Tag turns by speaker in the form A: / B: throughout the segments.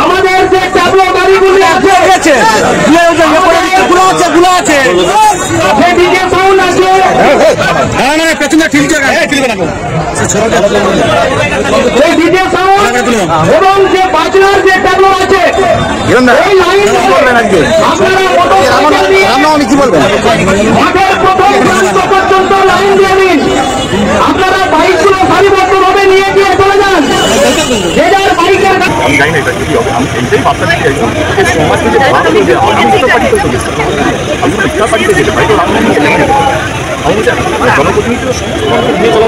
A: আমাদের যে ট্যাবলো গাড়িগুলি আছে পেছনে এবং যে বাজনার যে ট্যাবলো আছে কি বলবেন মাঠের প্রথম প্রান্ত পর্যন্ত লাইন দিয়ে নিন। আপনারা বাইকগুলো সারিবদ্ধভাবে নিয়ে গিয়ে চলে যান। যে যার বাইকের
B: আমি জানি না এটা কি হবে, আমি এইটাই ভাবতে চাই সমাজ থেকে ভাবলো যে আমি তো পার্টিতে চলে এসেছি, আমি তো ইচ্ছা পার্টিতে যেতে পারি, তো আমি জনপ্রতিনিধির নিয়ে চলা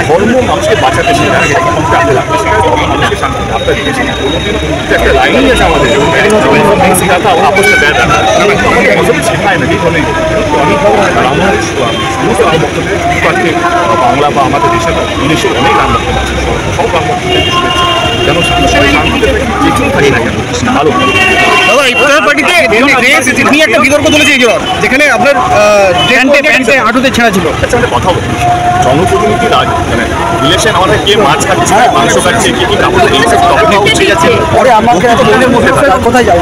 B: ধর্ম মানুষকে বাঁচাতে শেখায়, মানুষকে আগে রাখতে শেখায়, মানুষকে শান্তি ভাবটা দিয়েছে। একটা লাইনই আছে আমাদের শেখাতে আপসটা দেয় না, আমাদের শেখায় না, এই ধরনের আমার সমস্ত রাম ভক্তদের বাংলা বা আমাদের দেশের বিদেশে অনেক রাম ভক্ত আছে, সব রাম ভক্তদের যেন শান্তিতে যেখানে থাকি না কেন ভালো।
C: দাদা এই পার্টিতে একটা বিতর্ক চলেছে এই যেখানে আপনার প্যান্টে হাঁটুতে ছেঁড়া ছিল।
B: আচ্ছা আমাদের কথা বলি, জনপ্রতিনিধি রাজ মানে ইলেকশন আমাদের কে মাছ খাচ্ছে, মাংস খাচ্ছে, কে কি কাপড় দিয়েছে, ঠিক আছে পরে আমাকে মনের মধ্যে কোথায় যাবো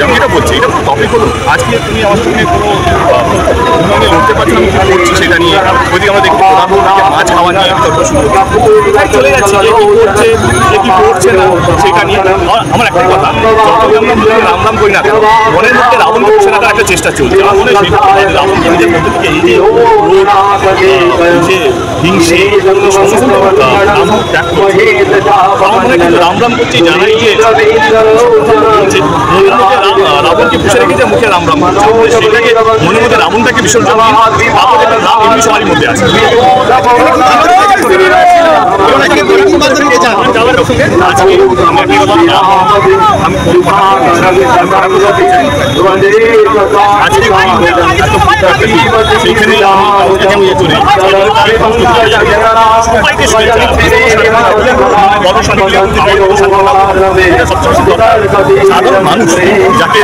B: আমি এটা বলছি, এটা টপিক হলো আজকে তুমি আমার সঙ্গে কোনো উন্নয়নে লড়তে পারছো আমি কি করছি সেটা নিয়ে, যদি আমরা দেখি প্রধানমন্ত্রীকে মাছ খাওয়া নিয়ে তর্ক শুরু চলে যাচ্ছে, কে কি করছে কে কি করছে না সেটা নিয়ে। আমার একটাই কথা, যতই আমরা মনে রাম রাম করি না কেন মনের মধ্যে রাবণকে বসে রাখার একটা চেষ্টা চলছে। আমার মনে হয় রাবণকে নিজের মধ্যে থেকে এই যে হিংসে সমস্ত রাম ত্যাগ করছে, আমার মনে হয় কিন্তু রাম রাম করছে জানাই যে রাবণকে বসে রেখেছে মুখে রাম রাম করছে, সেটাকে মনের মধ্যে রাবণটাকে বিসর্জন রাম এমনি সবারই মধ্যে আছে। সাধারণ মানুষ যাকে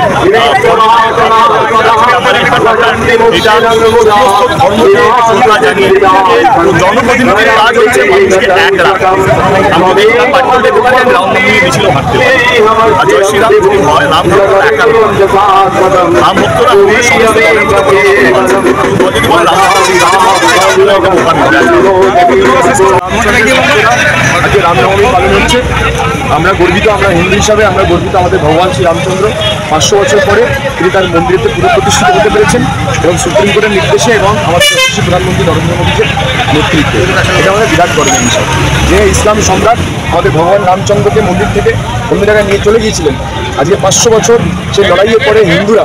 B: জনপ্রতিনিধির কাজ হচ্ছে মানুষকে এক রাখা। আমরা দেখলাম পার্টিদের রামনবমী মিছিল হাঁটতে পারে, আর জয় শ্রীরাম যদি হয় রাম ভক্তরা একা রাম ভক্তরা আজকে রামনবমী পালন হচ্ছে। আমরা গর্বিত, আমরা হিন্দু হিসাবে আমরা গর্বিত, আমাদের ভগবান শ্রী রামচন্দ্র 500 বছর পরে তিনি তার মন্দিরতে পুনঃপ্রতিষ্ঠিত হতে পেরেছেন এবং সুপ্রিম কোর্টের নির্দেশে এবং আমাদের প্রধানমন্ত্রী নরেন্দ্র মোদীর নেতৃত্বে। এটা আমাদের বিরাট গর্বের বিষয় যে ইসলাম সম্রাট আমাদের ভগবান রামচন্দ্রকে মন্দির থেকে অন্য জায়গায় নিয়ে চলে গিয়েছিলেন। আজকে 500 বছর সেই লড়াইয়ের পরে হিন্দুরা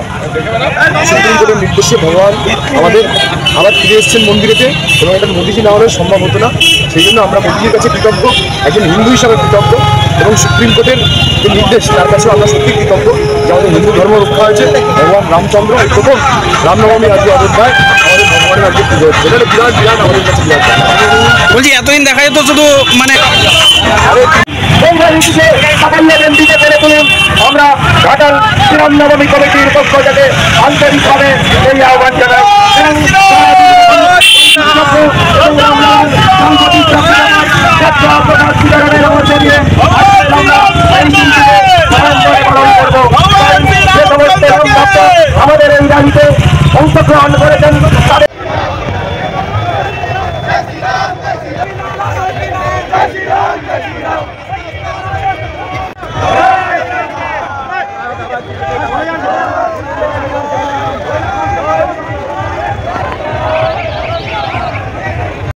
B: সুপ্রিম কোর্টের নির্দেশে ভগবান আমাদের আবার ফিরে এসেছেন মন্দিরেতে এবং এটা মোদীজি না হলে সম্ভব হতো না। সেই জন্য আমরা মোদীজির কাছে কৃতজ্ঞ, একজন হিন্দু হিসাবে কৃতজ্ঞ, এবং সুপ্রিম কোর্টের যে নির্দেশ তার কাছেও আমরা সত্যি কৃতজ্ঞ যে আমাদের হিন্দু ধর্ম রক্ষা হয়েছে। ভগবান রামচন্দ্র এই প্রথম রামনবমী আজকে অযোধ্যায় আমাদের ভগবানের আজকে পুজো হচ্ছে, এটা বিরাট বিরাট আমাদের কাছে বিরাট।
C: বলছি এতদিন দেখা যেত শুধু মানে
A: আমরা ঘাটাল রামনবমী কমিটির পক্ষ থেকে আন্তরিকভাবে এই আহ্বান জানাই। আমরা চলে যান